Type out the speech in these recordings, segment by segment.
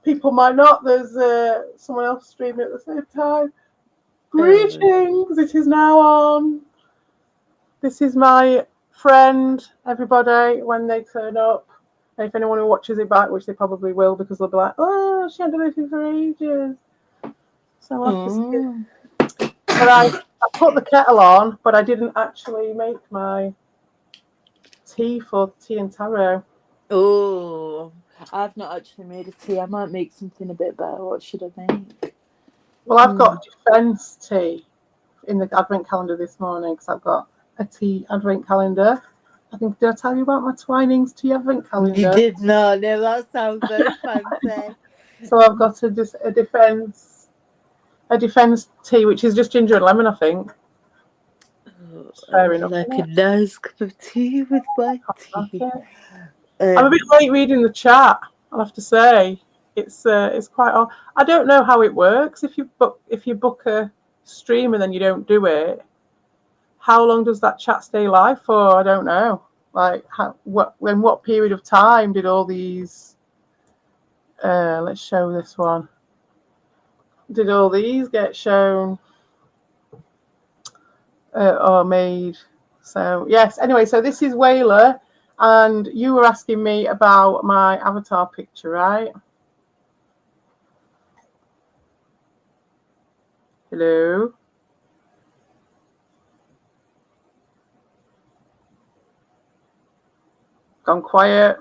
people might not. There's someone else streaming at the same time. Greetings! It is now on. This is my friend, everybody, when they turn up. And if anyone who watches it back, which they probably will, because they'll be like, oh, she hadn't done anything for ages. So I'll have to see it. But I put the kettle on, but I didn't actually make my tea for tea and taro. Oh, I've not actually made a tea. I might make something a bit better. What should I make? Well, I've got defence tea in the advent calendar this morning because I've got a tea advent calendar. I think, did I tell you about my Twinings tea advent calendar? You did not. No, that sounds very fancy. So I've got a defence tea, which is just ginger and lemon, I think. Fair enough. Like a nice cup of tea with my tea. I'm a bit late reading the chat, I'll have to say. It's quite odd. I don't know how it works. If you book a stream and then you don't do it, how long does that chat stay live for? I don't know. Like, what period of time did all these? Let's show this one. Did all these get shown or made? So yes. Anyway, so this is Wayla, and you were asking me about my avatar picture, right? Hello. Gone quiet.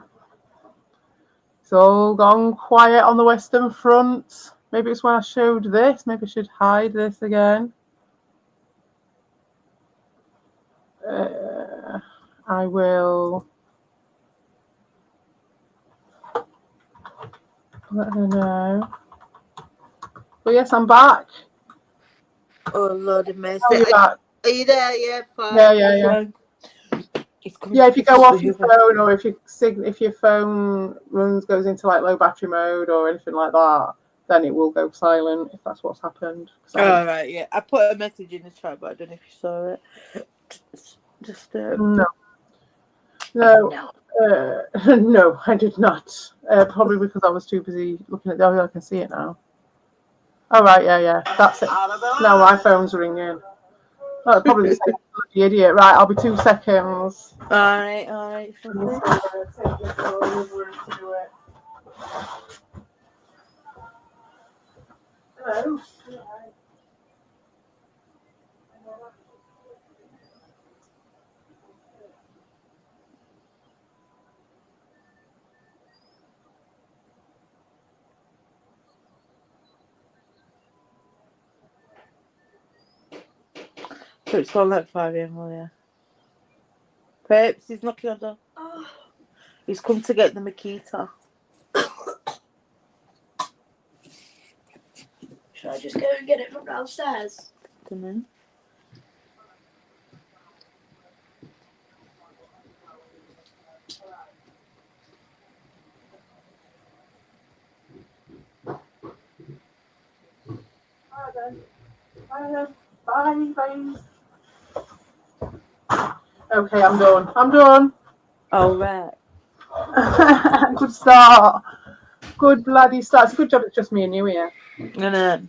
It's all gone quiet on the Western Front. Maybe it's when I showed this. Maybe I should hide this again. I will let her know. But yes, I'm back. Oh, Lord of mercy. Are you back? Are you there? Yeah, fine. Yeah. Yeah, if you go off your phone, or if your phone goes into like low battery mode or anything like that, then it will go silent if that's what's happened. Oh, right, yeah. I put a message in the chat, but I don't know if you saw it. Just No, I did not. Probably because I was too busy looking at the other. I can see it now. All right, yeah, that's it. No, my phone's ringing. Oh, probably the same bloody idiot. Right, I'll be 2 seconds. All right. Hello. So it's gone like 5 a.m. Yeah. Perhaps he's knocking on the door. Oh. He's come to get the Makita. Should I just go and get it from downstairs? Don't know. Bye. Okay, I'm done. All right. Good start. Good bloody start. It's a good job it's just me and you here. And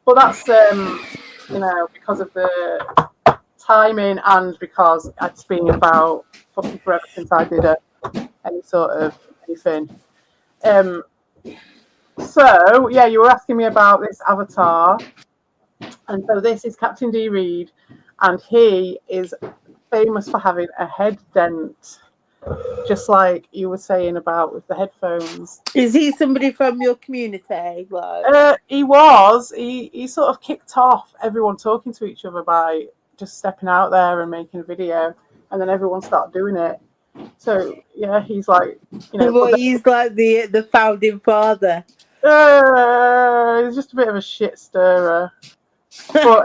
Well, that's because of the timing and because it's been about fucking forever since I did any sort of anything. So yeah, you were asking me about this avatar, and so this is Captain D. Reed, and he is famous for having a head dent, just like you were saying about with the headphones. is he somebody from your community? Like? He sort of kicked off everyone talking to each other by just stepping out there and making a video, and then everyone started doing it. So yeah, he's like, he's like the founding father. He's just a bit of a shit stirrer, but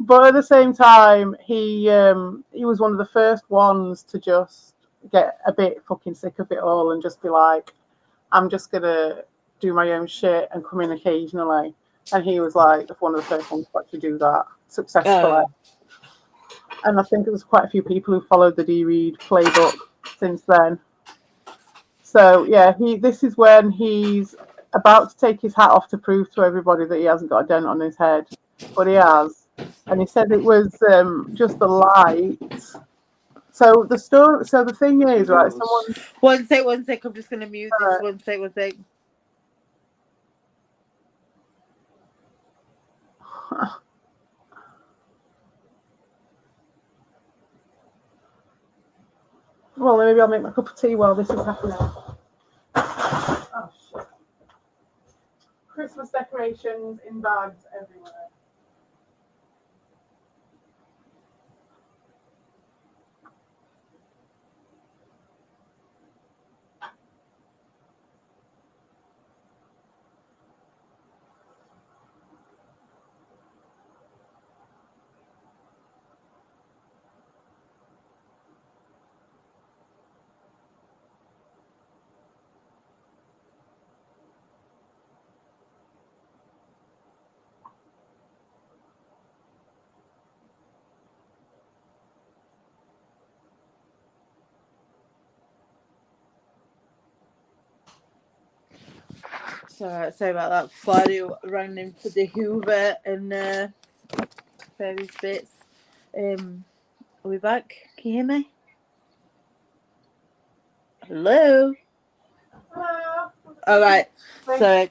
but at the same time, he was one of the first ones to just get a bit fucking sick of it all and just be like, I'm just gonna do my own shit and come in occasionally. And he was like one of the first ones to actually do that successfully. And I think there was quite a few people who followed the D Reed playbook since then. So yeah, this is when he's about to take his hat off to prove to everybody that he hasn't got a dent on his head, but he has. And he said it was just the light. So the story. So the thing is, right? Someone. One sec. I'm just gonna mute this. One sec. Well, maybe I'll make my cup of tea while this is happening. Oh shit! Christmas decorations in bags everywhere. Sorry about that. Friday ran in for the Hoover and various bits. Are we back? Can you hear me? Hello. Hello. All right. So,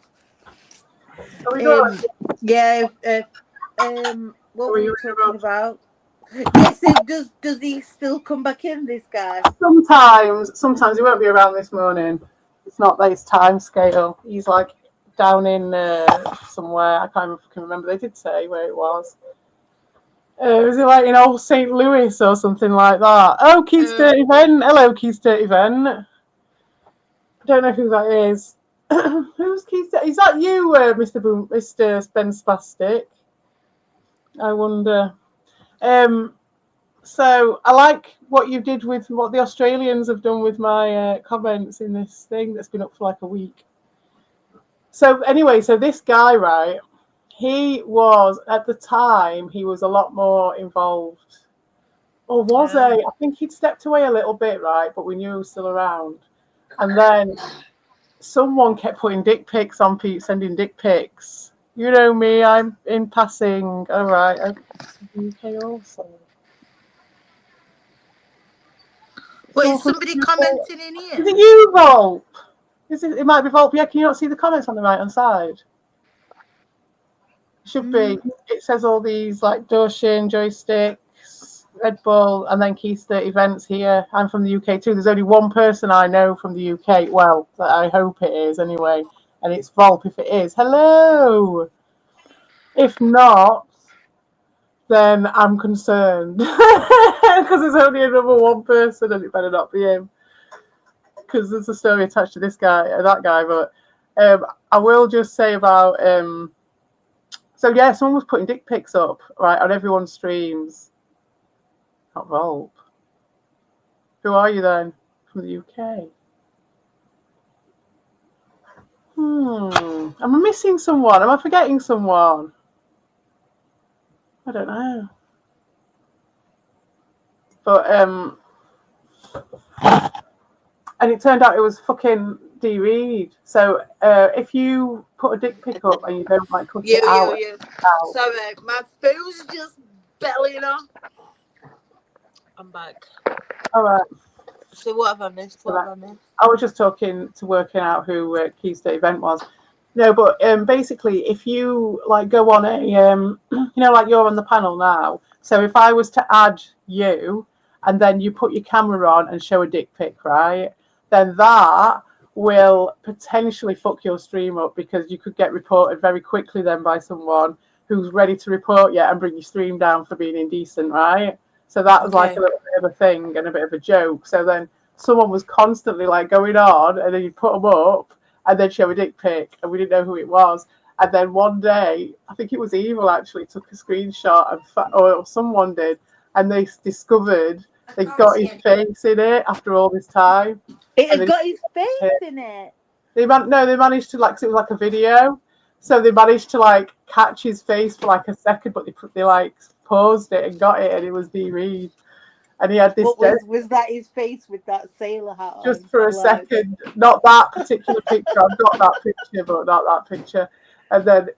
Are we going? yeah. What were we talking about? Yes. Does he still come back in? This guy. Sometimes he won't be around this morning. It's not this time scale. He's like down in somewhere. I can't remember. They did say where it was. Was it like in Old St. Louis or something like that? Oh, Keith's Dirty Ven. Hello, Keith's Dirty Ven. I don't know who that is. Who's Keith's? Is that you, Mr. Ben Spastic? I wonder. So I like what you did with what the Australians have done with my comments in this thing that's been up for like a week. So anyway, so this guy, right? He was at the time he was a lot more involved, or was he? I think he'd stepped away a little bit, right? But we knew he was still around. And then someone kept putting dick pics on Pete, sending dick pics. You know me, I'm in passing. All right, UK also. Wait, is somebody commenting in here? Is it you, Volp? It might be Volp. Yeah, can you not see the comments on the right hand side? It should be. It says all these like Doshin, joysticks, Red Bull, and then Keith's events here. I'm from the UK too. There's only one person I know from the UK. Well, I hope it is anyway. And it's Volp if it is. Hello. If not, then I'm concerned because there's only another one person and it better not be him because there's a story attached to this guy and that guy. But I will just say about so yeah, someone was putting dick pics up right on everyone's streams. Not Volp. Who are you then? From the UK? Am I missing someone? Am I forgetting someone? I don't know. But and it turned out it was fucking D Reed. So if you put a dick pic up and you don't like cut it out, Sorry, my phone's just bellying off. I'm back. All right. So what have I missed? I was just working out who Keith's event was. No, but basically, if you like go on a, like you're on the panel now. So if I was to add you, and then you put your camera on and show a dick pic, right? Then that will potentially fuck your stream up because you could get reported very quickly then by someone who's ready to report you and bring your stream down for being indecent, right? So that was like a little bit of a thing and a bit of a joke. So then someone was constantly like going on, and then you put them up and then show a dick pic, and we didn't know who it was. And then one day, I think it was Evil actually took a screenshot, or someone did, and they discovered they got his face in it after all this time. It had got his face in it. They managed to like, 'cause it was like a video, so they managed to like catch his face for like a second, but they like paused it and got it, and it was D Reed. and he had this What was that his face with that sailor hat on? just for a Like, second. Not that particular picture. I've got that picture, but not that picture. And then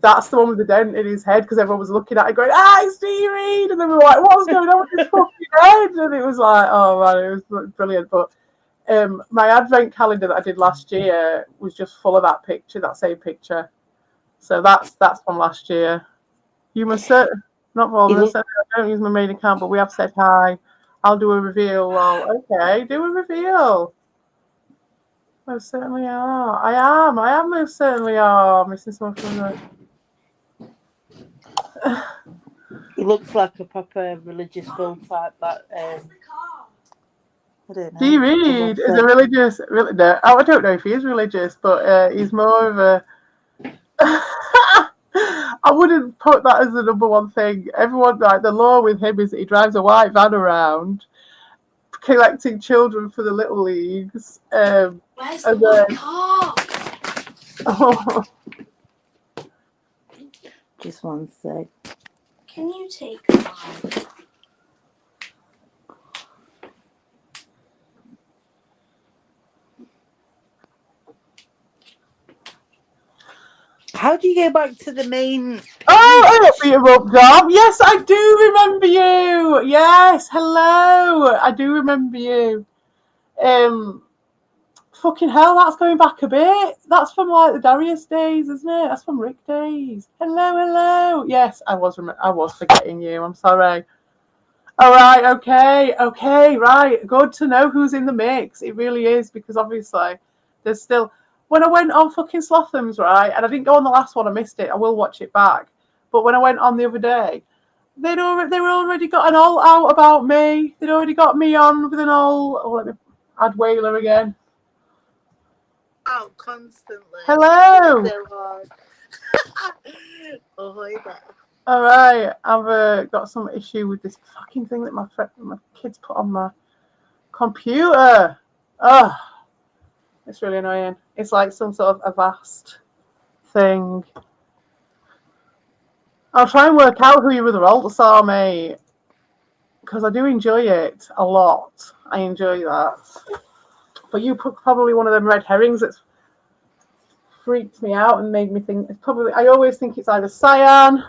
that's the one with the dent in his head because everyone was looking at it going, it's Steve Reed. And then we were like, what's going on with his fucking head? And it was like, oh man, it was brilliant. But my advent calendar that I did last year was just full of that picture, that same picture. So that's from last year. You must say, not Volmer, I don't use my main account, but we have said hi. I'll do a reveal. Well, okay, do a reveal. Most certainly are. I am most certainly are. Missing someone from the... He looks like a proper religious film type. That I don't know. Do you read? Is a religious? No, I don't know if he is religious, but he's more of a. I wouldn't put that as the number one thing. Everyone, like the law with him is that he drives a white van around, collecting children for the little leagues. Where's the car? Oh. Just one sec. Can you take mine? How do you go back to the main? I don't beat him up, Dom. Yes, I do remember you. Yes, hello. I do remember you. Fucking hell, that's going back a bit. That's from like the Darius days, isn't it? That's from Rick days. Hello. Yes, I was forgetting you. I'm sorry. All right, okay, right. Good to know who's in the mix. It really is, because obviously there's still. When I went on fucking Slotham's, right, and I didn't go on the last one, I missed it. I will watch it back. But when I went on the other day, they were already got an all out about me. They'd already got me on with an all. Oh, let me add Whaler again. Out constantly. Hello. So hard. Oh, hi there. All right, I've got some issue with this fucking thing that my kids put on my computer. Oh, it's really annoying. It's like some sort of Avast thing. I'll try and work out who your other alts are, mate, because I do enjoy it a lot. I enjoy that. But you put probably one of them red herrings that's freaked me out and made me think it's probably. I always think it's either Cyan.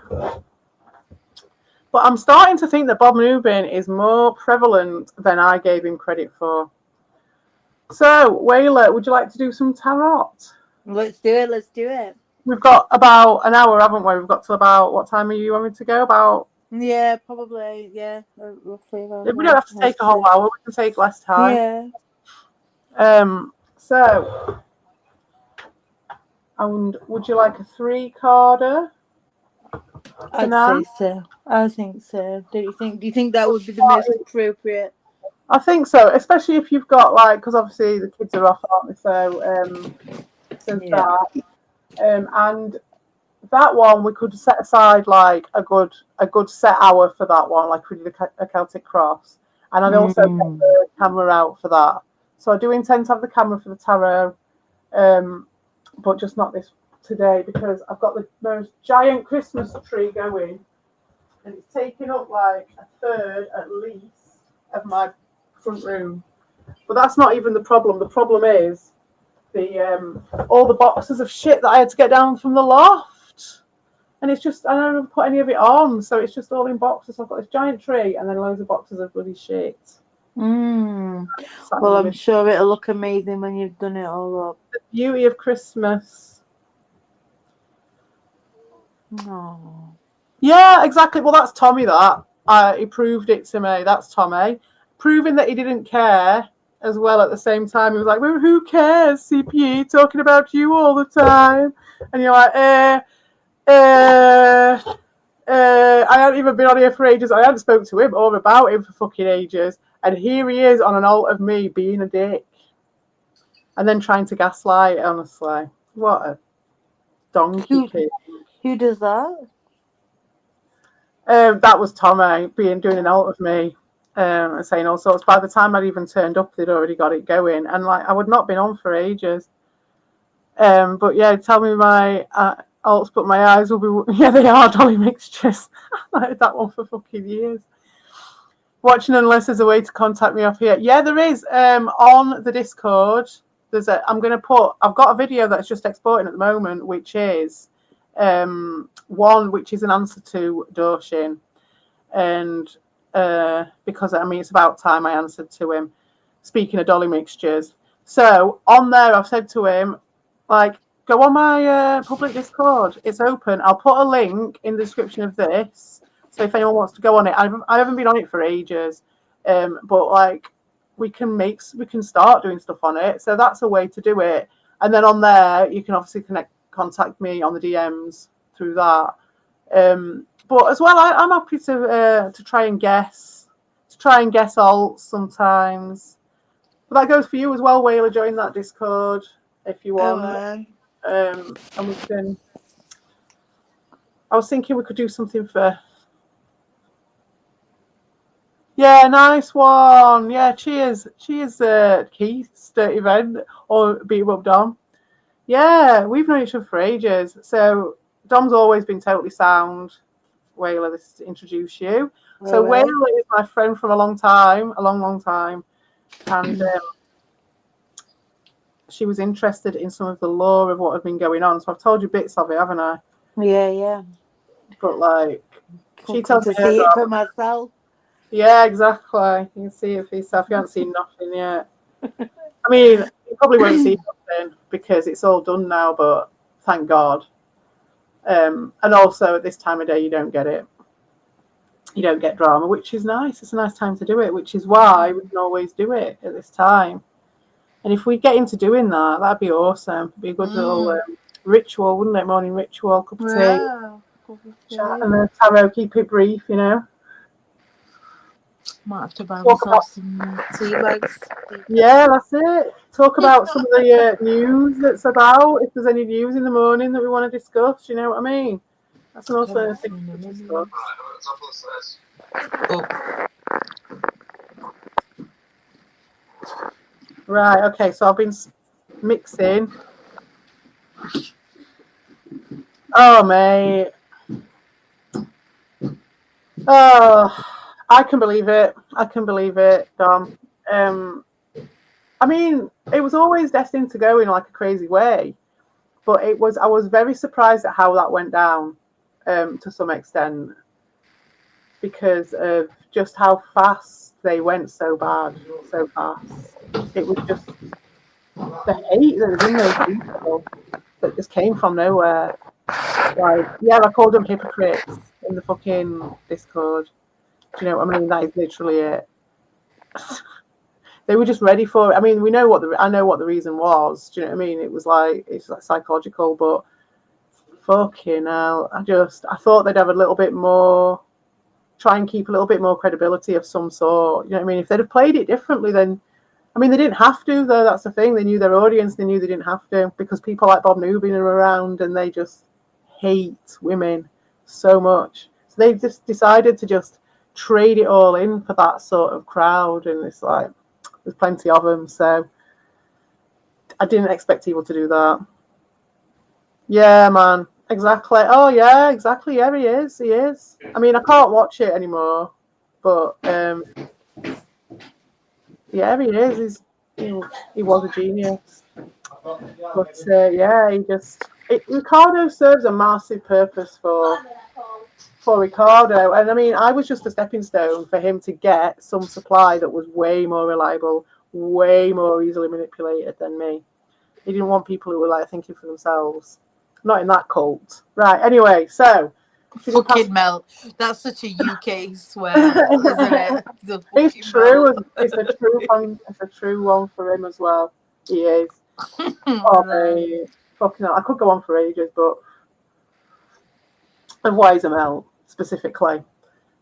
But I'm starting to think that Bob Newbin is more prevalent than I gave him credit for. So, Whaler, would you like to do some tarot? Let's do it. We've got about an hour, haven't we? We've got till about, what time are you wanting to go? About? Yeah, probably, yeah. Roughly around We don't have to take a whole hour, we can take less time. Yeah. So, and would you like a 3-carder? I think so. Do you think that would be the most appropriate? I think so, especially if you've got because obviously the kids are off, aren't they? So that. And that one we could set aside like a good set hour for that one, like we did a Celtic Cross, and I'd also get the camera out for that. So I do intend to have the camera for the tarot, but just not this today because I've got the most giant Christmas tree going, and it's taking up like a third at least of my front room. But that's not even the problem. The problem is all the boxes of shit that I had to get down from the loft, and it's just I don't put any of it on, so it's just all in boxes. So I've got this giant tree and then loads of boxes of bloody shit. Well, I'm sure it'll look amazing when you've done it all up. The beauty of Christmas. Oh. Yeah, exactly. Well, that's Tommy. He proved it to me. That's Tommy proving that he didn't care as well. At the same time, he was like, "Well, who cares? CPE talking about you all the time," and you're like, I haven't even been on here for ages. I haven't spoken to him or about him for fucking ages. And here he is on an alt of me being a dick. And then trying to gaslight, honestly. What a donkey kid. Who does that? That was Tommy doing an alt of me. Saying all sorts. By the time I'd even turned up, they'd already got it going. And I would not been on for ages. But yeah, tell me my alts, but my eyes will be... Yeah, they are Dolly mixtures. I had that one for fucking years. Watching unless there's a way to contact me off here. Yeah, there is. On the Discord, I've got a video that's just exporting at the moment, which is one which is an answer to Doshin. And because it's about time I answered to him. Speaking of dolly mixtures. So on there I've said to him, like, go on my public Discord. It's open. I'll put a link in the description of this. So if anyone wants to go on it, I haven't been on it for ages, but like we can start doing stuff on it. So that's a way to do it. And then on there, you can obviously contact me on the DMs through that. But as well, I'm happy to try and guess alts sometimes. But that goes for you as well, Whaler. Join that Discord if you want. And we can. I was thinking we could do something for. Yeah, nice one. Yeah, cheers, Keith's dirty event or beat him up, Dom. Yeah, we've known each other for ages. So Dom's always been totally sound. Whaler, this is to introduce you. So Whaler is my friend from a long time, and she was interested in some of the lore of what had been going on. So I've told you bits of it, haven't I? Yeah. But like, she tells me to see it for myself. Yeah, exactly. You can see it for yourself. You haven't seen nothing yet. I mean, you probably won't see nothing because it's all done now, but thank God. And also at this time of day, you don't get it. You don't get drama, which is nice. It's a nice time to do it, which is why we can always do it at this time. And if we get into doing that, that'd be awesome. It'd be a good little ritual, wouldn't it? Morning ritual, cup of tea, chat, and then tarot, keep it brief, you know. Might have to buy myself some tea bags. Yeah, that's it. Talk about some of the news that's about. If there's any news in the morning that we want to discuss, you know what I mean? That's also thing to discuss. Right, okay, so I've been mixing. Oh, mate. Oh, I can believe it, Dom. I mean, it was always destined to go in like a crazy way, but I was very surprised at how that went down, to some extent, because of just how fast they went so fast. It was just the hate that was in those people that just came from nowhere. Like, yeah, I called them hypocrites in the fucking Discord. Do you know what I mean? That is literally it. They were just ready for it. I mean, I know what the reason was. Do you know what I mean? It's like psychological, but fucking hell. I thought they'd have a little bit more, try and keep a little bit more credibility of some sort. You know what I mean? If they'd have played it differently, then, I mean, they didn't have to, though. That's the thing. They knew their audience. They knew they didn't have to, because people like Bob Newby are around and they just hate women so much. So they just decided to just trade it all in for that sort of crowd. And it's like, there's plenty of them. So I didn't expect people to do that. Yeah, man. Exactly. Oh, yeah, exactly. Yeah, he is. I mean, I can't watch it anymore, but yeah, he is. He was a genius. But yeah, Ricardo serves a massive purpose for Ricardo. And I mean, I was just a stepping stone for him to get some supply that was way more reliable, way more easily manipulated than me. He didn't want people who were like thinking for themselves. Not in that cult. Right, anyway, so fucking Mel. That's such a UK swear, isn't it? It's true. It's a true one. It's a true one for him as well. He is. Oh, fucking hell. I could go on for ages, but and why is Mel specifically?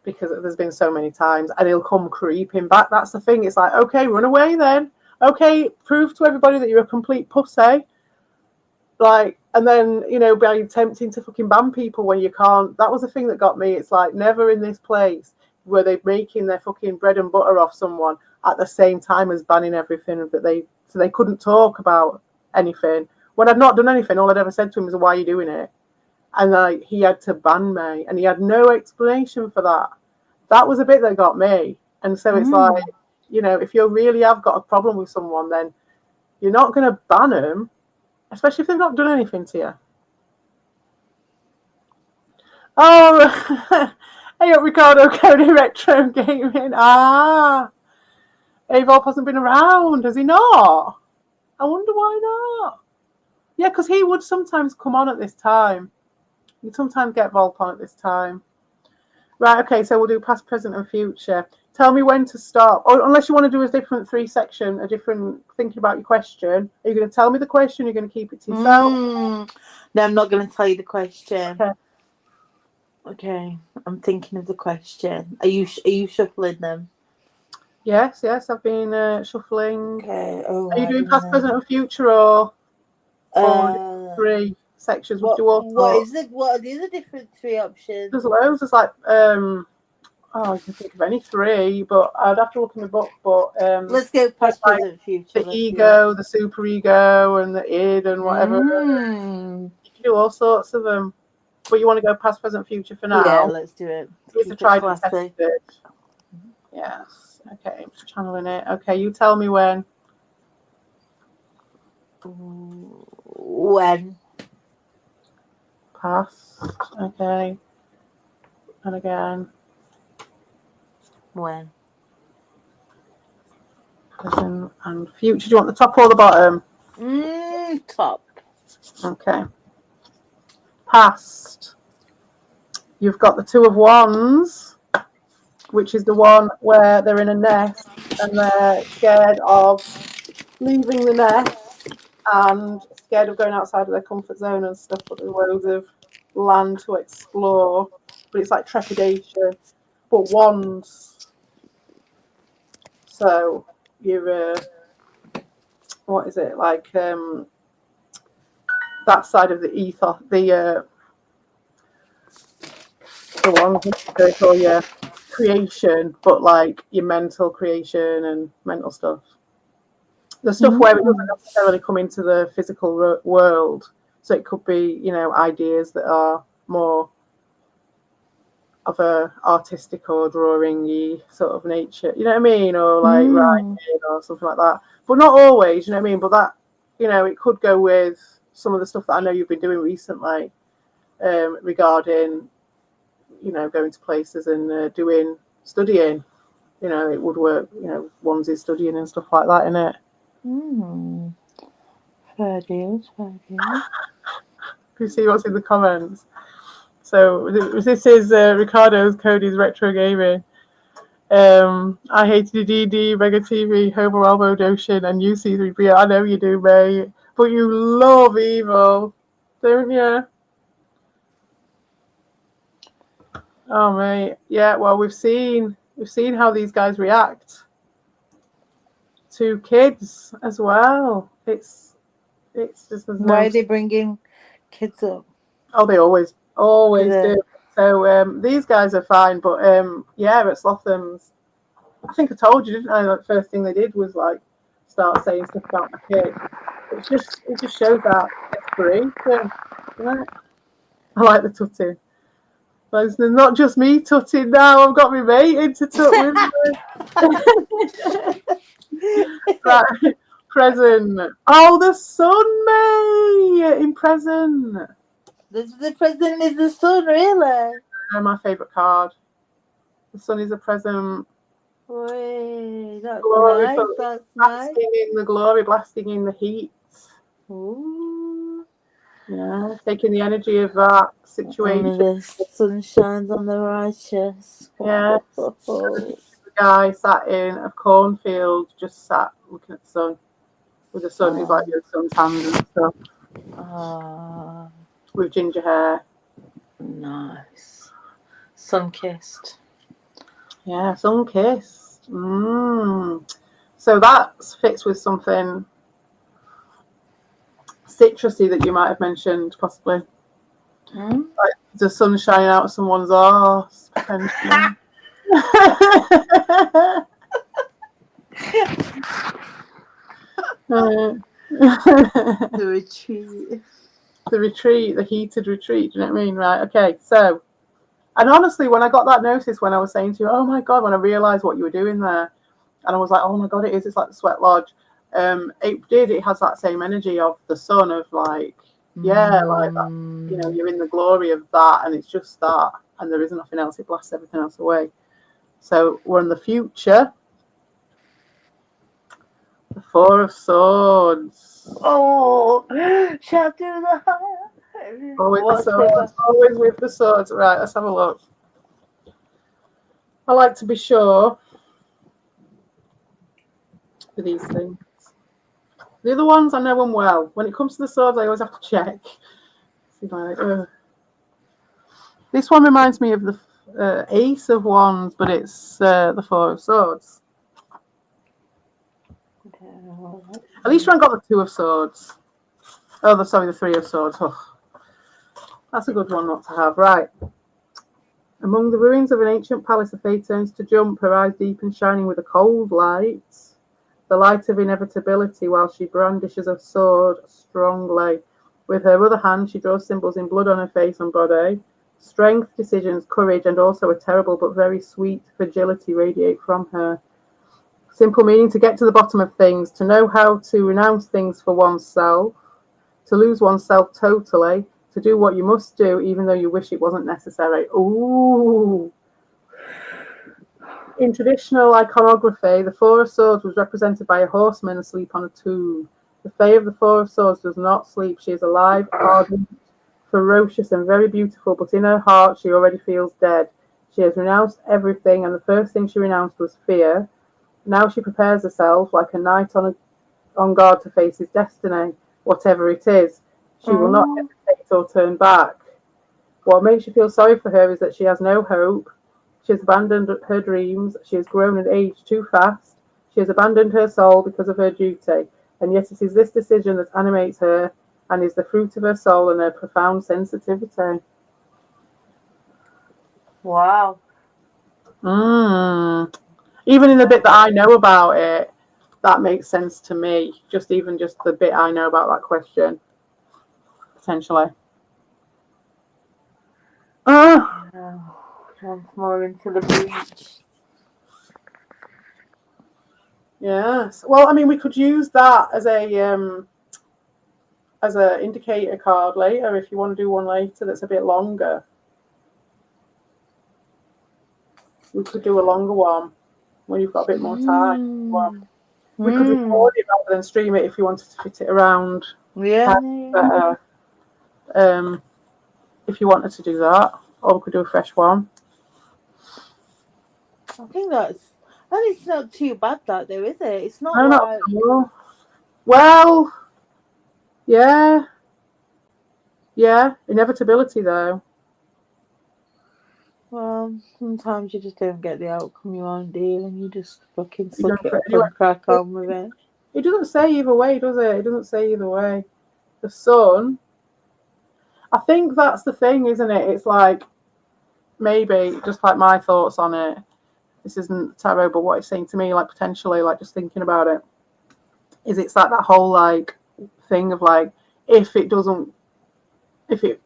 Because there's been so many times, and he'll come creeping back. That's the thing. It's like, okay, run away then. Okay, prove to everybody that you're a complete pussy. Like, and then, you know, by attempting to fucking ban people when you can't. That was the thing that got me. It's like, never in this place were they making their fucking bread and butter off someone at the same time as banning everything so they couldn't talk about anything. When I'd not done anything, all I'd ever said to him was, why are you doing it? And he had to ban me, and he had no explanation for that. That was a bit that got me. And so it's like, if you really have got a problem with someone, then you're not going to ban them, especially if they've not done anything to you. Oh, hey up, Ricardo, Cody Retro Gaming. Evolve hasn't been around, has he not? I wonder why not. Yeah, because he would sometimes come on at this time. You'd sometimes get Volp on at this time. Right, okay, so we'll do past, present, and future. Tell me when to stop. Or unless you want to do a different thinking about your question. Are you going to tell me the question? Or are you going to keep it to yourself? No, I'm not going to tell you the question. Okay. Okay, I'm thinking of the question. Are you shuffling them? Yes, I've been shuffling. Okay. Are you doing past, present, and future, or 3 sections? What are the different 3 options? There's loads. There's like I can think of any 3, but I'd have to look in the book. But let's go past, present, future. The ego, the super ego, and the id, and whatever. You can do all sorts of them. But you want to go past, present, future for now? Yeah, let's do it. It's a tried and tested. Yes. Okay, I'm just channeling it. Okay, you tell me when. When. Past. Okay. And again. When. Present and future. Do you want the top or the bottom? Top. Okay. Past. You've got the 2 of Wands, which is the one where they're in a nest and they're scared of leaving the nest and scared of going outside of their comfort zone and stuff, but there's loads of land to explore. But it's like trepidation. But Wands. So you're, what is it? Like that side of the ether, the one they call your creation, but like your mental creation and mental stuff. The stuff where it doesn't necessarily come into the physical world. So it could be, ideas that are more of a artistic or drawing-y sort of nature. You know what I mean? Or like writing or something like that. But not always, you know what I mean? But that, it could go with some of the stuff that I know you've been doing recently regarding going to places and studying, it would work, onesie studying and stuff like that, innit? Fair deals. You see what's in the comments. So this is Ricardo's Cody's Retro Gaming. I hated DD, Mega TV, Homo Elbow Doshin, and UC3B. I know you do, mate. But you love evil, don't you? Oh mate, yeah. Well, we've seen how these guys react to kids as well. It's just why are they bringing kids up? Oh, they always do. So these guys are fine, but yeah, at Slotham's, I think I told you, didn't I? Like, first thing they did was like start saying stuff about my kid. It just shows that desperation, right? I like the tutting. It's not just me tutting now. I've got my mate into tut with me. Right, present. Oh, the sun, mate, in present. The present is the sun, really? My favourite card. The sun is a present. Wait, that's Glory nice. That's blasting nice. in the glory, blasting in the heat. Ooh. Yeah, taking the energy of that situation. Only the sun shines on the righteous. Yeah. The guy sat in a cornfield, just sat looking at the sun. With the sun, he's like the sun's hand and stuff. With ginger hair. Nice. Sun kissed. Yeah, sun kissed. So that fits with something citrusy that you might have mentioned, possibly. Like the sun shining out of someone's arse, potentially. The retreat. The retreat, the heated retreat. Do you know what I mean? Right. Okay. So And honestly, when I got that notice, when I was saying to you, oh my God, when I realised what you were doing there, and I was like, oh my God, it is. It's like the Sweat Lodge. It has that same energy of the sun, of like, yeah, like that, you know, you're in the glory of that, and it's just that, and there is nothing else. It blasts everything else away. So we're in the future. The Four of Swords. Oh, shall do the higher. Always the What's swords. Always with the swords. Right, let's have a look. I like to be sure with these things. The other ones, I know them well. When it comes to the swords, I always have to check. See if I, this one reminds me of the Ace of Wands, but it's the Four of Swords. At least you haven't got the Two of Swords. Oh, the Three of Swords. Oh, that's a good one not to have. Right. Among the ruins of an ancient palace, the Fae turns to jump, her eyes deep and shining with a cold light. The light of inevitability, while she brandishes a sword strongly. With her other hand, she draws symbols in blood on her face and body. Strength, decisions, courage, and also a terrible but very sweet fragility radiate from her. Simple meaning: to get to the bottom of things, to know how to renounce things for oneself, to lose oneself totally, to do what you must do even though you wish it wasn't necessary. Ooh. In traditional iconography, the Four of Swords was represented by a horseman asleep on a tomb. The Fae of the Four of Swords does not sleep. She is alive, ardent, ferocious, and very beautiful, but in her heart she already feels dead. She has renounced everything, and the first thing she renounced was fear. Now she prepares herself like a knight on guard to face his destiny, whatever it is. She will not hesitate or turn back. What makes you feel sorry for her is that she has no hope. She has abandoned her dreams. She has grown and aged too fast. She has abandoned her soul because of her duty. And yet it is this decision that animates her and is the fruit of her soul and her profound sensitivity. Wow. Even in the bit that I know about it, that makes sense to me. Just the bit I know about that question, potentially. Once more into the breach. Yes. Well, I mean, we could use that as a indicator card later if you want to do one later that's a bit longer. We could do a longer one when you've got a bit more time. Well, we could record it rather than stream it if you wanted to fit it around. Yeah. Better. If you wanted to do that, or we could do a fresh one. I think it's not too bad that though, is it? It's not No, like... not at all. Well, yeah. Inevitability though. Well, sometimes you just don't get the outcome you want, do you? And you just fucking You suck don't it up anyway. and crack on with it. It doesn't say either way, does it? It doesn't say either way. The sun. I think that's the thing, isn't it? It's like, maybe, just like my thoughts on it. This isn't tarot, but what it's saying to me, like potentially, like just thinking about it, is it's like that whole like thing of like, if it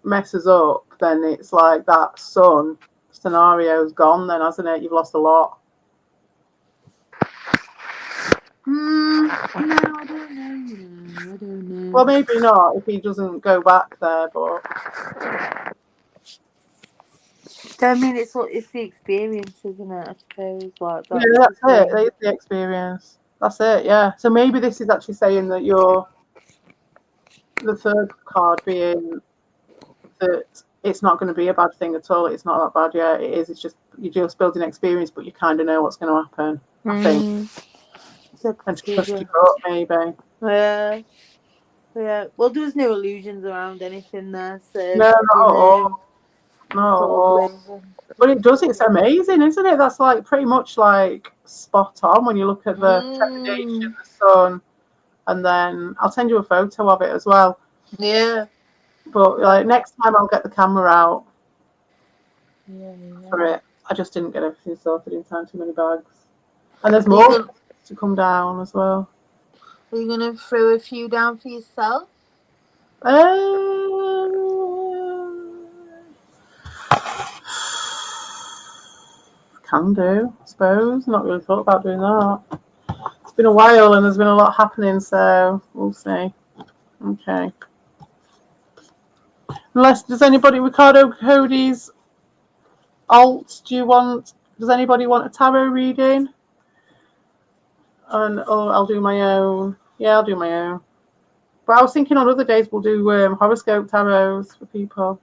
messes up, then it's like that sun scenario's gone then, hasn't it? You've lost a lot. No, I don't know. Well, maybe not if he doesn't go back there, but I mean, it's the experience, isn't it? I suppose, like that. yeah, that's it. It's the experience. That's it. Yeah. So maybe this is actually saying that you're the third card being that it's not going to be a bad thing at all. It's not that bad. Yeah, it is. It's just you're just building experience, but you kind of know what's going to happen. I think. And trust your gut, maybe. Yeah. Well, there's no illusions around anything there, so No, not at all. Not at all. But it does. It's amazing, isn't it? That's like pretty much like spot on when you look at the trepidation, the sun, and then I'll send you a photo of it as well. Yeah. But like next time, I'll get the camera out Yeah. for it. I just didn't get everything sorted in time. Too many bags, and there's more to come down as well. Are you gonna throw a few down for yourself? can do, I suppose. Not really thought about doing that. It's been a while and there's been a lot happening, so we'll see. Okay. Unless, does anybody, Ricardo Cody's alt, does anybody want a tarot reading? Or I'll do my own. Yeah, I'll do my own. But I was thinking on other days we'll do horoscope tarots for people.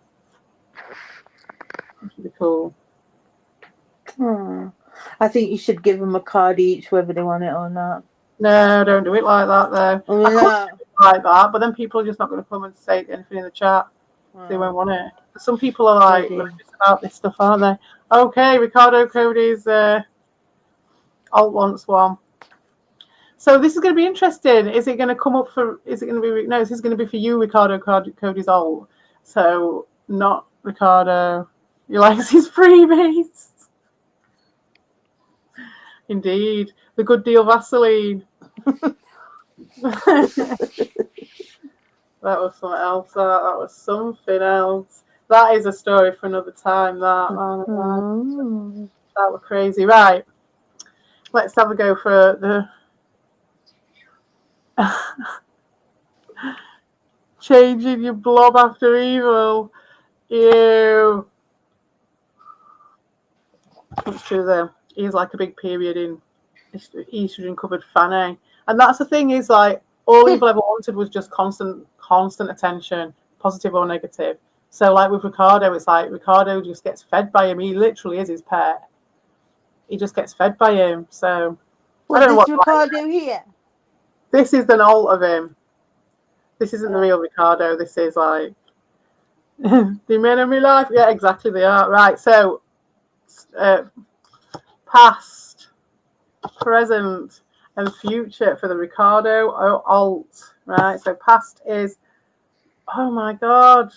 That should be cool. I think you should give them a card each, whether they want it or not. No, don't do it like that though. Oh, I could no. do it like that, but then people are just not going to come and say anything in the chat. They won't want it. Some people are like religious about this stuff, aren't they? Okay, Ricardo Cody's alt wants one. So this is going to be interesting. Is it going to come up for? Is it going to be? No, this is going to be for you, Ricardo Cody's alt. So not Ricardo. He likes his freebies. Indeed, the good deal Vaseline. That was something else. That was something else. That is a story for another time. That was crazy. Right. Let's have a go for the changing your blob after evil. Ew. It's true though. He's like a big period in estrogen covered fanny. And that's the thing, is like all Evil ever wanted was just constant attention, positive or negative. So like with Ricardo, it's like Ricardo just gets fed by him. He literally is his pet. He just gets fed by him. So what does Ricardo here? This is an alt of him. This isn't the real Ricardo. This is like the men of my life. Yeah, exactly, they are. Right, so past, present, and future for the Ricardo alt. Right, so past is, oh my God,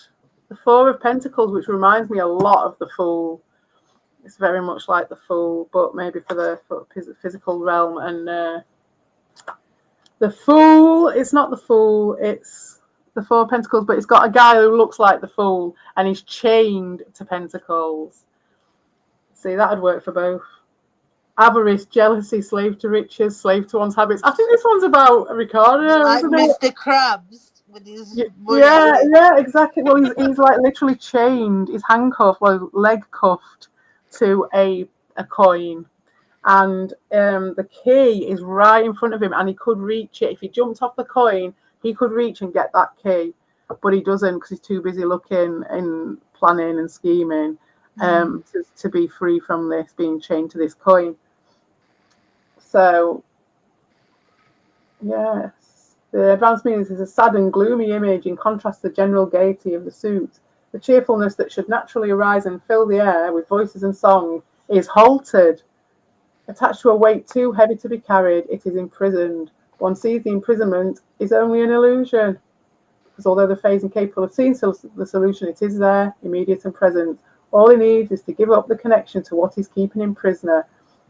the Four of Pentacles, which reminds me a lot of the Fool. It's very much like the Fool, but maybe for the physical realm. And the Fool, it's not the Fool, it's the Four of Pentacles, but it's got a guy who looks like the Fool, and he's chained to Pentacles. See, that would work for both. Avarice, jealousy, slave to riches, slave to one's habits. I think this one's about Ricardo, like isn't Mr. it? Krabs with his yeah, exactly. Well, he's like literally chained. He's handcuffed, well, leg cuffed to a coin, and the key is right in front of him, and he could reach it. If he jumped off the coin, he could reach and get that key, but he doesn't because he's too busy looking and planning and scheming to be free from this, being chained to this coin. So, yes, the advanced meanings is a sad and gloomy image in contrast to the general gaiety of the suit. The cheerfulness that should naturally arise and fill the air with voices and song is halted. Attached to a weight too heavy to be carried, it is imprisoned. One sees the imprisonment is only an illusion. Because although the phase incapable of seeing the solution, it is there, immediate and present. All he needs is to give up the connection to what is keeping him prisoner.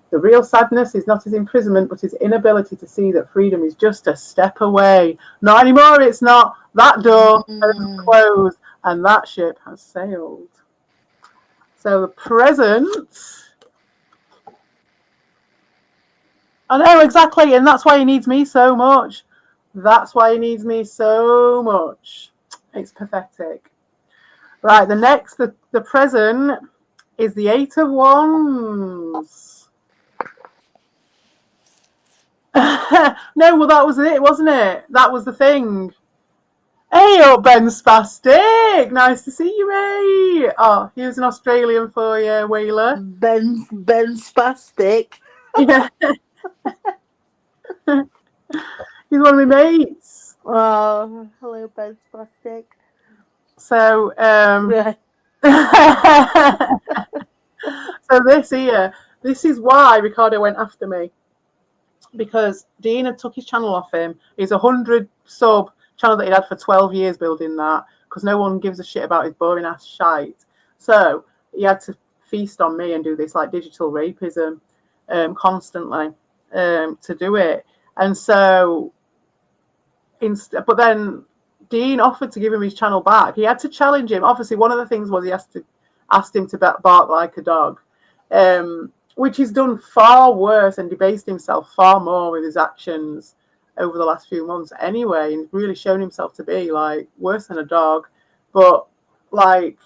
The real sadness is not his imprisonment, but his inability to see that freedom is just a step away. Not anymore, it's not. That door has closed and that ship has sailed. So the present. I know, exactly, and that's why he needs me so much. That's why he needs me so much. It's pathetic. Right, the next, the present is the Eight of Wands. No, well, that was it, wasn't it? That was the thing. Hey up, Ben Spastic. Nice to see you, mate. Oh, here's an Australian for you, Wheeler. Ben Spastic. Yeah. He's one of my mates. Oh, hello, Ben Spastic. So, so this is why Ricardo went after me. Because Dean had took his channel off him. He's 100 sub channel that he'd had for 12 years building that, because no one gives a shit about his boring ass shite. So he had to feast on me and do this like digital rapism constantly to do it. And so, but then Dean offered to give him his channel back. He had to challenge him. Obviously, one of the things was he asked him to bark like a dog. which he's done far worse and debased himself far more with his actions over the last few months anyway, and really shown himself to be like worse than a dog. But like,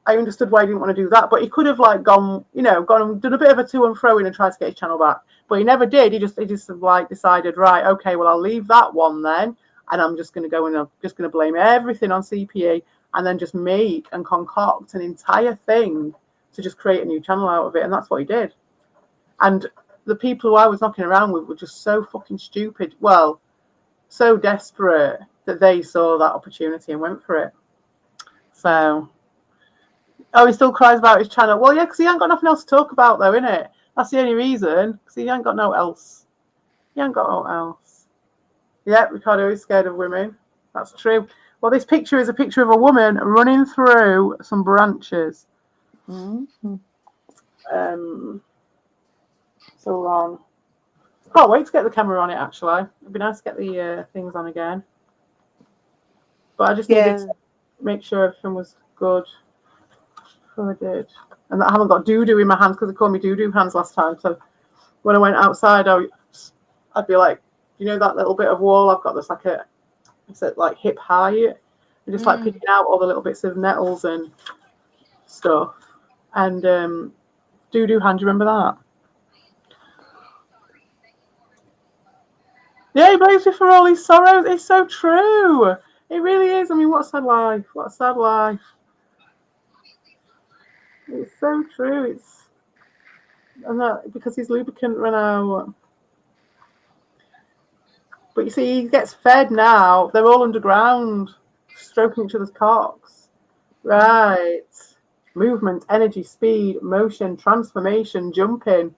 I understood why he didn't want to do that, but he could have like gone and done a bit of a to and fro in and tried to get his channel back. But he never did. He just like decided, right, okay, well, I'll leave that one then, and I'm just going to go and I'm just going to blame everything on CPE, and then just make and concoct an entire thing to just create a new channel out of it. And that's what he did. And the people who I was knocking around with were just so fucking stupid. Well, so desperate that they saw that opportunity and went for it. So, he still cries about his channel. Well, yeah, because he ain't got nothing else to talk about, though, innit? That's the only reason. Because he ain't got no else. He ain't got no else. Yeah, Ricardo is scared of women. That's true. Well, this picture is a picture of a woman running through some branches. Mm-hmm. So on. Can't wait to get the camera on it, actually. It'd be nice to get the things on again. But I just needed to make sure everything was good. So I did. And that I haven't got doo-doo in my hands because they called me doo-doo hands last time. So when I went outside, I'd be like, that little bit of wall I've got that's like it's at like hip high. And just like picking out all the little bits of nettles and stuff. And doo-doo hand, do you remember that? Yeah, he blames me for all his sorrows. It's so true. It really is. I mean, what a sad life. What a sad life. It's so true. Because his lubricant ran out. But you see, he gets fed now. They're all underground, stroking each other's cocks. Right. Movement, energy, speed, motion, transformation, jumping.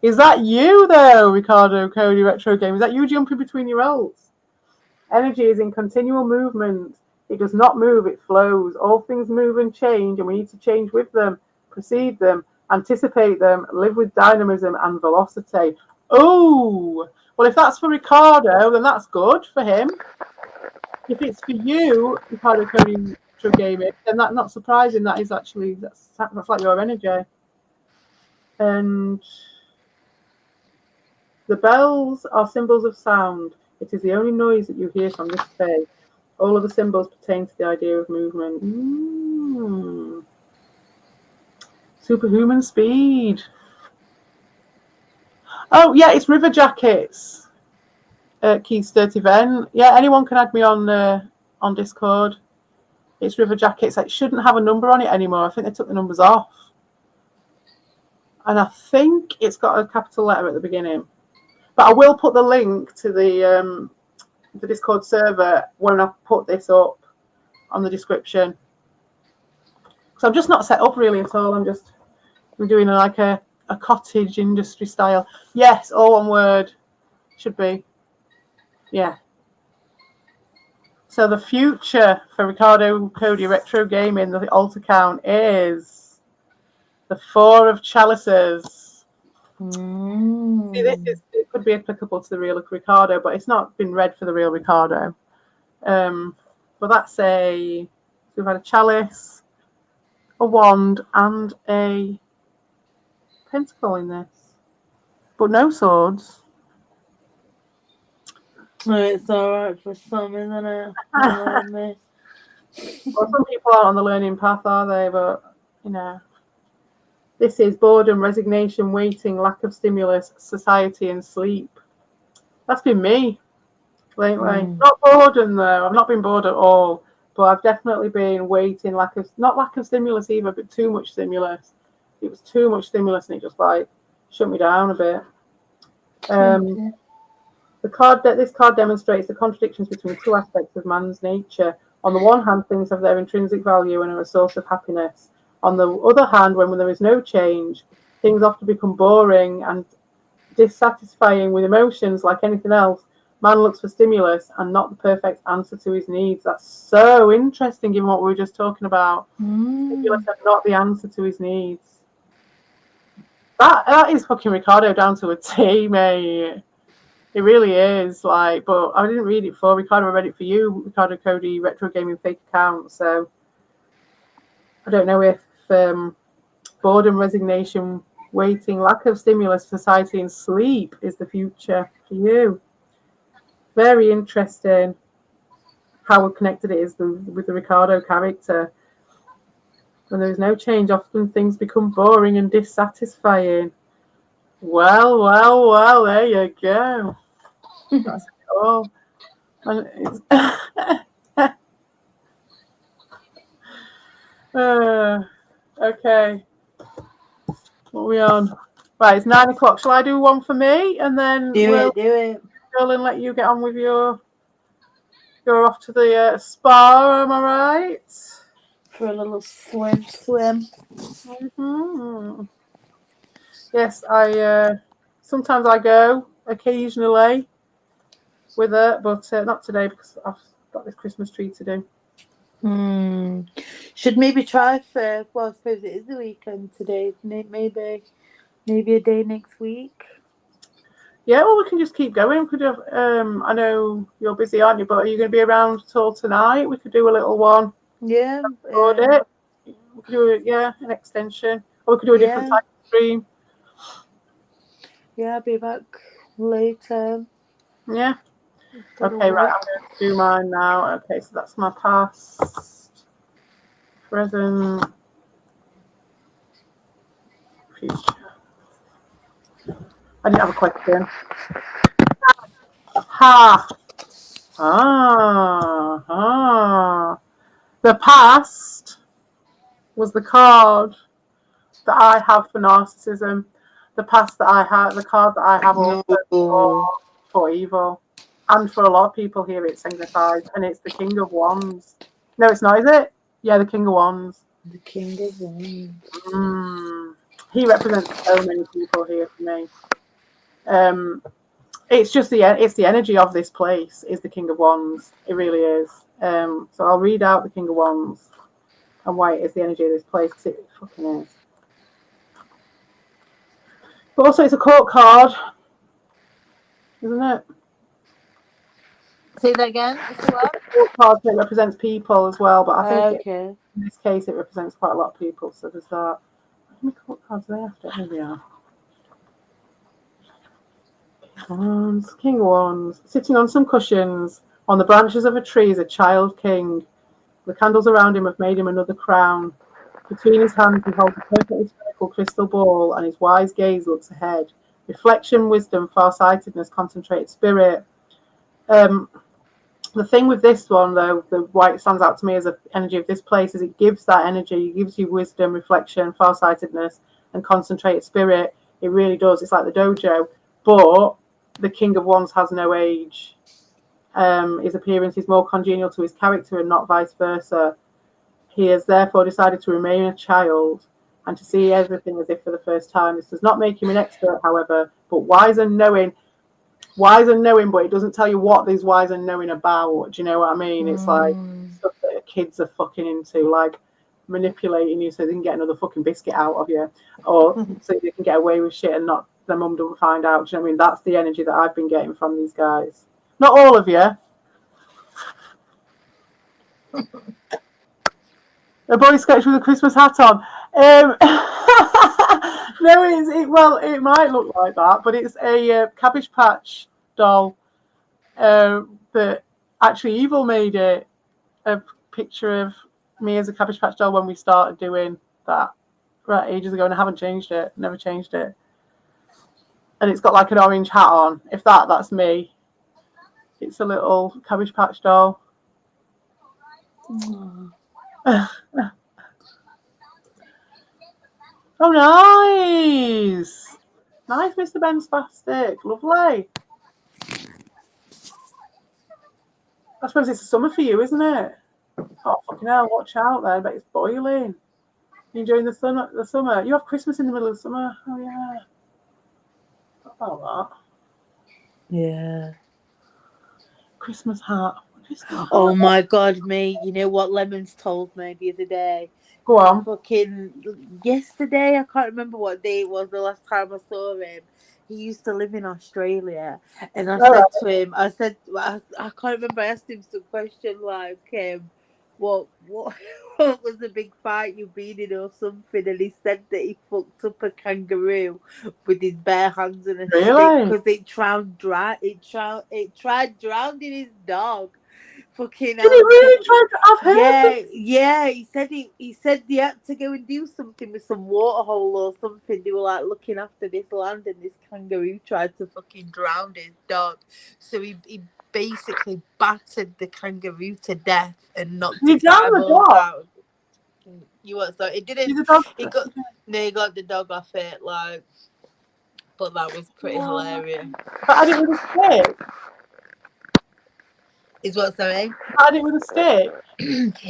Is that you, though, Ricardo Cody Retro Game? Is that you jumping between your ults? Energy is in continual movement. It does not move, it flows. All things move and change, and we need to change with them, precede them, anticipate them, live with dynamism and velocity. Oh, well, if that's for Ricardo, then that's good for him. If it's for you, Ricardo Cody Retro Gaming, then that's not surprising. That is actually, that's like your energy. And the bells are symbols of sound. It is the only noise that you hear from this day. All of the symbols pertain to the idea of movement. Superhuman speed. Oh, yeah, it's River Jackets. Keith's Dirt Event. Yeah, anyone can add me on Discord. It's River Jackets. It shouldn't have a number on it anymore. I think they took the numbers off. And I think it's got a capital letter at the beginning. But I will put the link to the Discord server when I put this up on the description. So I'm just not set up really at all. I'm doing like a cottage industry style. Yes, all one word. Should be. Yeah. So the future for Ricardo Cody Retro Gaming, the alt account, is the 4 of Chalices. See, it could be applicable to the real Ricardo, but it's not been read for the real Ricardo. But that's we've had a chalice, a wand, and a pentacle in this, but no swords. It's alright for some, isn't it? Well, some people aren't on the learning path, are they? But this is boredom, resignation, waiting, lack of stimulus, society, and sleep. That's been me lately. Not boredom though. I've not been bored at all, but I've definitely been waiting, not lack of stimulus either, but too much stimulus. It was too much stimulus, and it just like shut me down a bit. This card demonstrates the contradictions between two aspects of man's nature. On the one hand, things have their intrinsic value and are a source of happiness. On the other hand, when there is no change, things often become boring and dissatisfying with emotions like anything else. Man looks for stimulus and not the perfect answer to his needs. That's so interesting, given what we were just talking about. Stimulus and not the answer to his needs. That is fucking Ricardo down to a T, mate. It really is. But I didn't read it for Ricardo. I read it for you, Ricardo Cody Retro Gaming fake account. So I don't know if boredom, resignation, waiting, lack of stimulus, society, and sleep is the future for you. Very interesting how connected it is with the Ricardo character. When there is no change, often things become boring and dissatisfying. Well, there you go. That's cool. And it's okay. What are we on? Right, it's 9 o'clock. Shall I do one for me, and then Do we'll it. go and let you get on with your. You're off to the spa. Am I right? For a little swim. Mm-hmm. Yes, I sometimes I go occasionally with her, but not today because I've got this Christmas tree to do. Should maybe try for, well, I suppose it is the weekend today, isn't it? Maybe a day next week. Yeah, well, we can just keep going. We could have, I know you're busy, aren't you? But are you going to be around till tonight? We could do a little one. Yeah. Record it. We could do it, an extension. Or we could do a different type of stream. Yeah, I'll be back later. Yeah. Okay, right. I'm going to do mine now. Okay, so that's my past, present, future. I didn't have a question. The past was the card that I have for narcissism. The past that I have, the card that I have also for evil. And for a lot of people here, it signifies, and it's the King of Wands. No, it's not, is it? Yeah, the King of Wands. The King of Wands. He represents so many people here for me. It's just the energy of this place is the King of Wands. It really is. So I'll read out the King of Wands and why it is the energy of this place, because it fucking is. But also, it's a court card, isn't it? Say that again. It's a what? Court card that represents people as well, but I think in this case it represents quite a lot of people. So there's that. How many court cards are they after? Here we are. King of Wands, sitting on some cushions on the branches of a tree is a child king. The candles around him have made him another crown. Between his hands he holds a perfectly spherical crystal ball, and his wise gaze looks ahead. Reflection, wisdom, farsightedness, concentrated spirit. The thing with this one, though, why it stands out to me as an energy of this place is it gives that energy. It gives you wisdom, reflection, farsightedness, and concentrated spirit. It really does. It's like the dojo. But the King of Wands has no age. His appearance is more congenial to his character and not vice versa. He has therefore decided to remain a child and to see everything as if for the first time. This does not make him an expert, however, but wise and knowing, but it doesn't tell you what these wise and knowing about. Do you know what I mean? It's like stuff that kids are fucking into, like manipulating you so they can get another fucking biscuit out of you, or so they can get away with shit and not their mum don't find out. Do you know what I mean? That's the energy that I've been getting from these guys. Not all of you. A boy sketch with a Christmas hat on. No, it might look like that, but it's a Cabbage Patch doll that actually Evil made it. A picture of me as a Cabbage Patch doll when we started doing that ages ago, and I haven't changed it. Never changed it. And it's got like an orange hat on. If that's me. It's a little Cabbage Patch doll. Oh, nice! Nice, Mr. Ben Spastic. Lovely. I suppose it's the summer for you, isn't it? Oh, fucking hell, watch out there. I bet it's boiling. You enjoying the summer? You have Christmas in the middle of summer. Oh, yeah. Not about that. Yeah. Christmas hat. Oh my god, mate. You know what Lemons told me the other day? Go on. Fucking yesterday, I can't remember what day it was the last time I saw him. He used to live in Australia, and I said to him, I can't remember. I asked him some question like, what what was the big fight you've been in or something, and he said that he fucked up a kangaroo with his bare hands and a stick Really? because it tried drowning his dog. Fucking Did he hell. really try to? I've heard of Yeah. He said they had to go and do something with some waterhole or something. They were like looking after this land, and this kangaroo tried to fucking drown his dog. So he basically battered the kangaroo to death and knocked Did he its drown the eyeballs dog? out. You what? So it didn't. Did the dog? He got He got the dog off it, like. But that was pretty hilarious. But had it with a stick? Is what saying? Had it with a stick?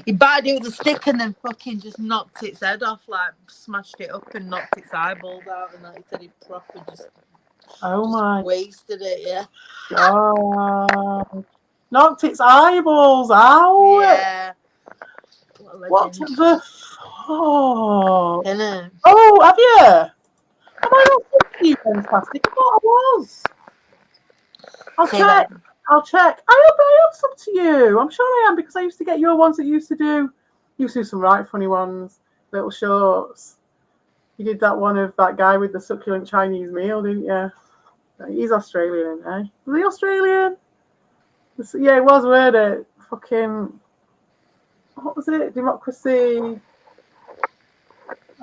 He battered it with a stick and then fucking just knocked its head off, like smashed it up and knocked its eyeballs out, and like he said, he proper just wasted it. Yeah. God. Knocked its eyeballs out. Yeah. What the fuck? Innit? Oh, have you? Am I not thinking you fantastic? I thought I was. I'll check. I am sub to you. I'm sure I am because I used to get your ones that you used to do some right funny ones, little shorts. You did that one of that guy with the succulent Chinese meal, didn't you? He's Australian, isn't he? Was he Australian? Yeah, it was, weren't it? Fucking, what was it? Democracy.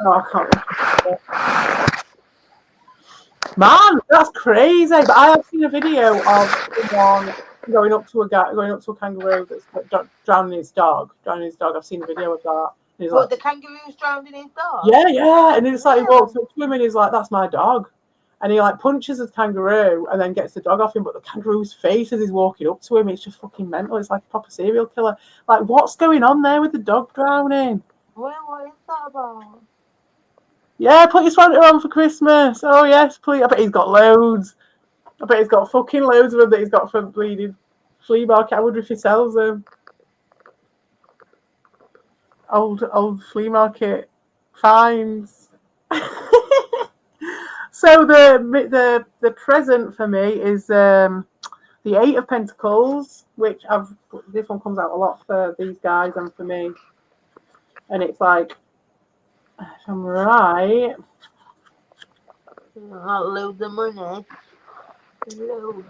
Oh, I can't remember. Man, that's crazy. But I have seen a video of someone going up to a kangaroo that's drowning his dog. I've seen a video of that. He's what, like, the kangaroo's drowning his dog? Yeah. And it's like he walks up to him and he's like, "That's my dog." And he like punches the kangaroo and then gets the dog off him, but the kangaroo's face as he's walking up to him, it's just fucking mental. It's like a proper serial killer. Like, what's going on there with the dog drowning? Well, what is that about? Yeah, put your sweater on for Christmas. Oh yes, please. I bet he's got loads. I bet he's got fucking loads of them that he's got from bleeding flea market. I wonder if he sells them. Old flea market finds. So the present for me is the Eight of Pentacles, which this one comes out a lot for these guys and for me. And it's like, if I'm right, not loads of money.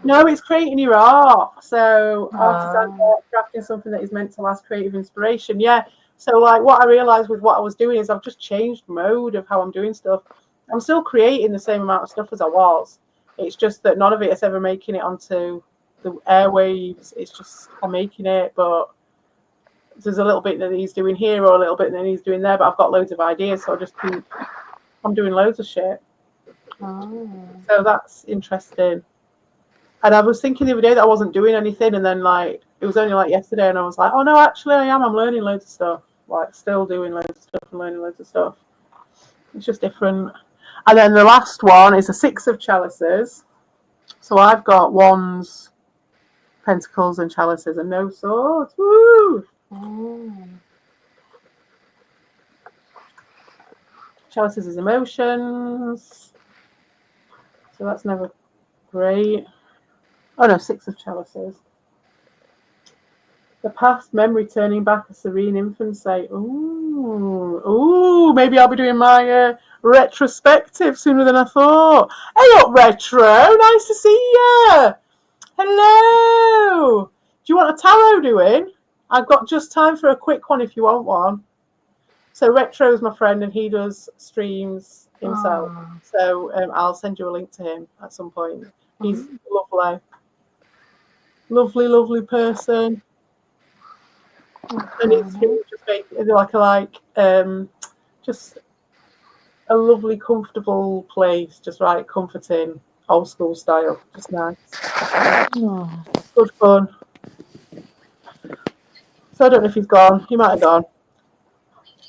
No, it's creating your art. So artisan art, crafting something that is meant to last, creative inspiration. Yeah. So like what I realized with what I was doing is I've just changed mode of how I'm doing stuff. I'm still creating the same amount of stuff as I was. It's just that none of it is ever making it onto the airwaves. It's just I'm making it, but there's a little bit that he's doing here or a little bit that he's doing there. But I've got loads of ideas, so I'm doing loads of shit. So that's interesting. And I was thinking the other day that I wasn't doing anything, and then like it was only like yesterday, and I was like, oh no, actually I am. I'm learning loads of stuff. Like still doing loads of stuff and learning loads of stuff. It's just different. And then the last one is a Six of Chalices. So I've got wands, pentacles, and chalices, and no swords. Woo! Chalices is emotions. So that's never great. Oh no, Six of Chalices. The past memory turning back a serene infancy. Ooh, maybe I'll be doing my retrospective sooner than I thought. Hey up, Retro, nice to see you. Hello. Do you want a tarot doing? I've got just time for a quick one if you want one. So Retro is my friend and he does streams himself. So I'll send you a link to him at some point. He's lovely. Lovely person. And it's just just a lovely, comfortable place, just right, comforting, old school style, just nice. Good fun. So I don't know if he's gone. He might have gone.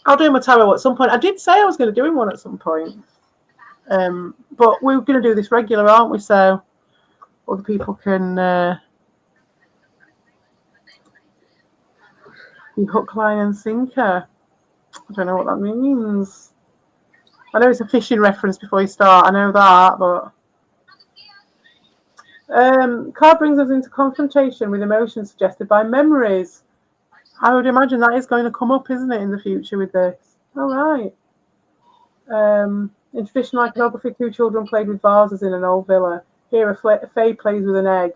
I'll do him a tarot at some point. I did say I was going to do him one at some point, but we're going to do this regular, aren't we? So other people can. Hook, line, and sinker. I don't know what that means. I know it's a fishing reference before you start. I know that, but card brings us into confrontation with emotions suggested by memories. I would imagine that is going to come up, isn't it, in the future with this? All right. In traditional iconography, two children played with vases in an old villa. Here, a fae plays with an egg.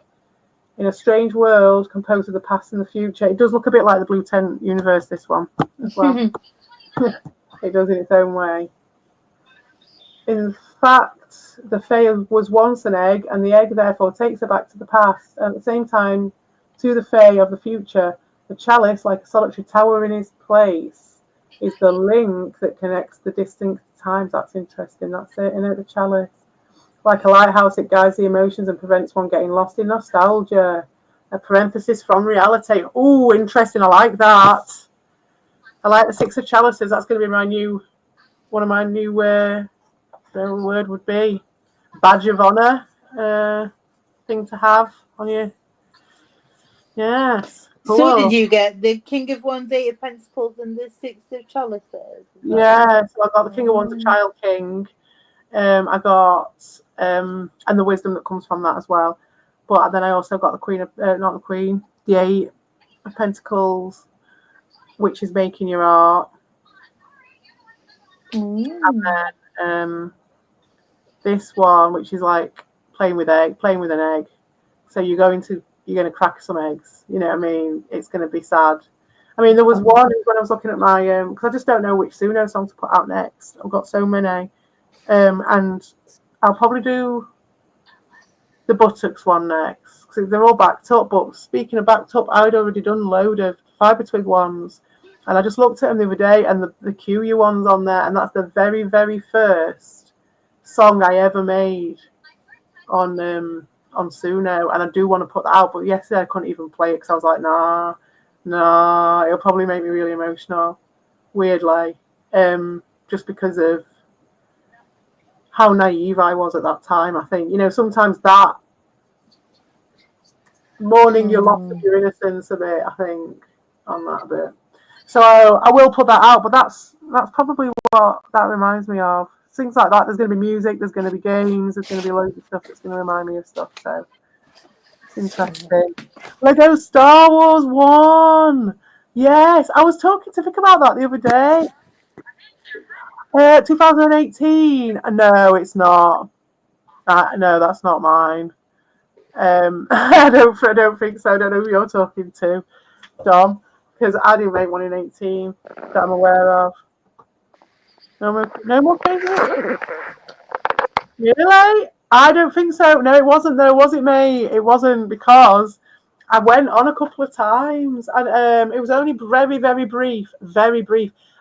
In a strange world composed of the past and the future. It does look a bit like the Blue Tent universe, this one, as well. It does in its own way. In fact, the fae was once an egg, and the egg therefore takes her back to the past. At the same time, to the fae of the future, the chalice, like a solitary tower in its place, is the link that connects the distinct times. That's interesting. That's it, isn't it? The chalice. Like a lighthouse, it guides the emotions and prevents one getting lost in nostalgia. A parenthesis from reality. Oh, interesting. I like that. I like the Six of Chalices. That's going to be one of my new, word would be badge of honor thing to have on you. Yes. Cool. So what did you get? The King of Wands, Eight of Pentacles, and the Six of Chalices? Yeah, so I got the King of Wands, the Child King. I got and the wisdom that comes from that as well. But then I also got the Queen of not the Queen, the Eight of Pentacles, which is making your art. And then this one, which is like playing with an egg. So you're going to crack some eggs. You know what I mean? It's going to be sad. I mean, there was one when I was looking at my because I just don't know which Suno song to put out next. I've got so many, and I'll probably do the Buttocks one next because they're all backed up. But speaking of backed up, I'd already done a load of Fiber Twig ones, and I just looked at them the other day, and the QU one's on there, and that's the very, very first song I ever made on Suno, and I do want to put that out. But yesterday I couldn't even play it because I was like, nah, it'll probably make me really emotional, weirdly, just because of how naive I was at that time. I think, sometimes that mourning your loss of your innocence a bit, I think, on that bit. So I will put that out, but that's probably what that reminds me of. Things like that. There's going to be music, there's going to be games, there's going to be loads of stuff that's going to remind me of stuff. So it's interesting. Lego Star Wars 1. Yes, I was talking to Vic about that the other day. 2018. No, it's not. No, that's not mine. I don't think so. I don't know who you're talking to, Dom, because I didn't make one in 18 that I'm aware of. No more cases? Really? I don't think so. No, it wasn't. No, was it me? It wasn't, because I went on a couple of times, and it was only very, very brief,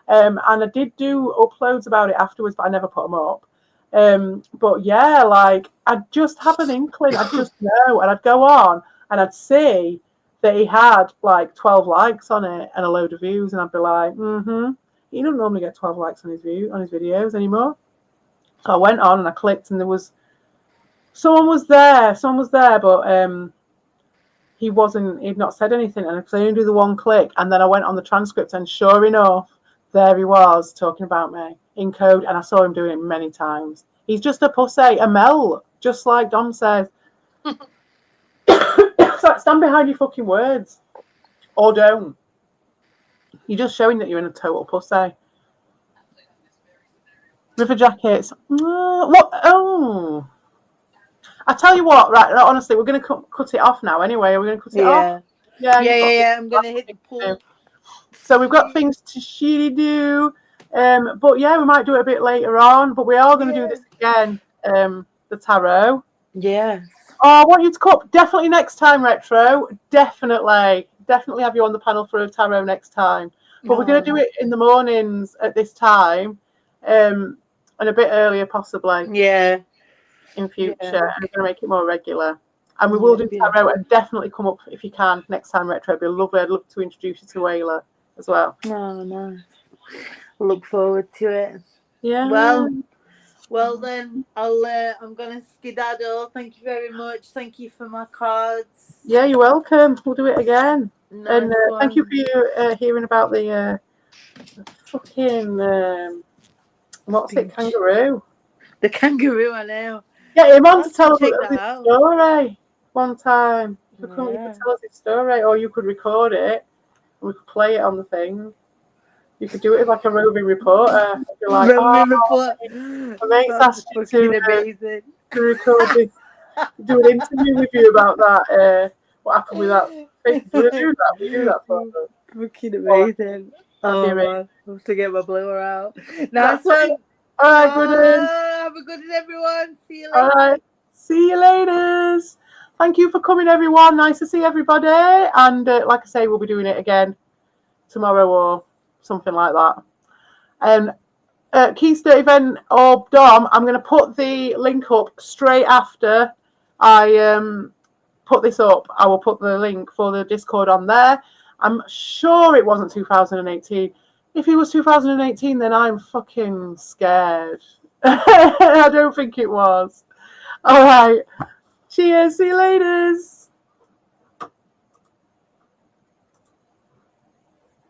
and I did do uploads about it afterwards, but I never put them up. But yeah, like I'd just have an inkling, I'd just know, and I'd go on and I'd see that he had like 12 likes on it and a load of views, and I'd be like, he doesn't normally get 12 likes on his videos anymore. So I went on and I clicked, and someone was there, but he'd not said anything, and I could only do the one click, and then I went on the transcript, and sure enough, there he was talking about me in code, and I saw him doing it many times. He's just a pussy, a melt, just like Dom says. It's like, stand behind your fucking words, or don't. You're just showing that you're in a total pussy. River jackets. What? Oh. I tell you what, right, honestly, we're going to cut it off now anyway. Are we going to cut it off? Yeah. I'm going to hit the pool. So we've got things to do. But yeah, we might do it a bit later on. But we are going to do this again, the tarot. Yes. Oh, I want you to come. Definitely next time, Retro. Definitely have you on the panel for a tarot next time. But we're going to do it in the mornings at this time, and a bit earlier possibly. Yeah. In future, and we're going to make it more regular. And we will do tarot, and definitely come up if you can next time, Retro. It'd be lovely. I'd love to introduce you to Wayla as well. Oh, nice. Look forward to it. Yeah. Well then, I'm gonna skedaddle. Thank you very much. Thank you for my cards. Yeah, you're welcome. We'll do it again. Nice and thank you for you hearing about the fucking what's it, kangaroo? The kangaroo, I know. Yeah, him on to tell us his story one time. You could tell us his story, or you could record it. We could play it on the thing. You could do it as like a roving reporter. You're like, Roving report. my mate's That's asked you fucking amazing. to record this, do an interview with you about that. What happened with that? Would you do that? Will you do that for us? Fucking amazing. That'd be Oh amazing. man, I have to get my blower out. Nice That's one. it. All right, good one. Have a good one, everyone. See you All later. right. See you later. Thank you for coming, everyone. Nice to see everybody. And like I say, we'll be doing it again tomorrow or something like that. And Keister event or Dom, I'm going to put the link up straight after I put this up. I will put the link for the Discord on there. I'm sure it wasn't 2018. If it was 2018, then I'm fucking scared. I don't think it was. All right. Cheers. See you later.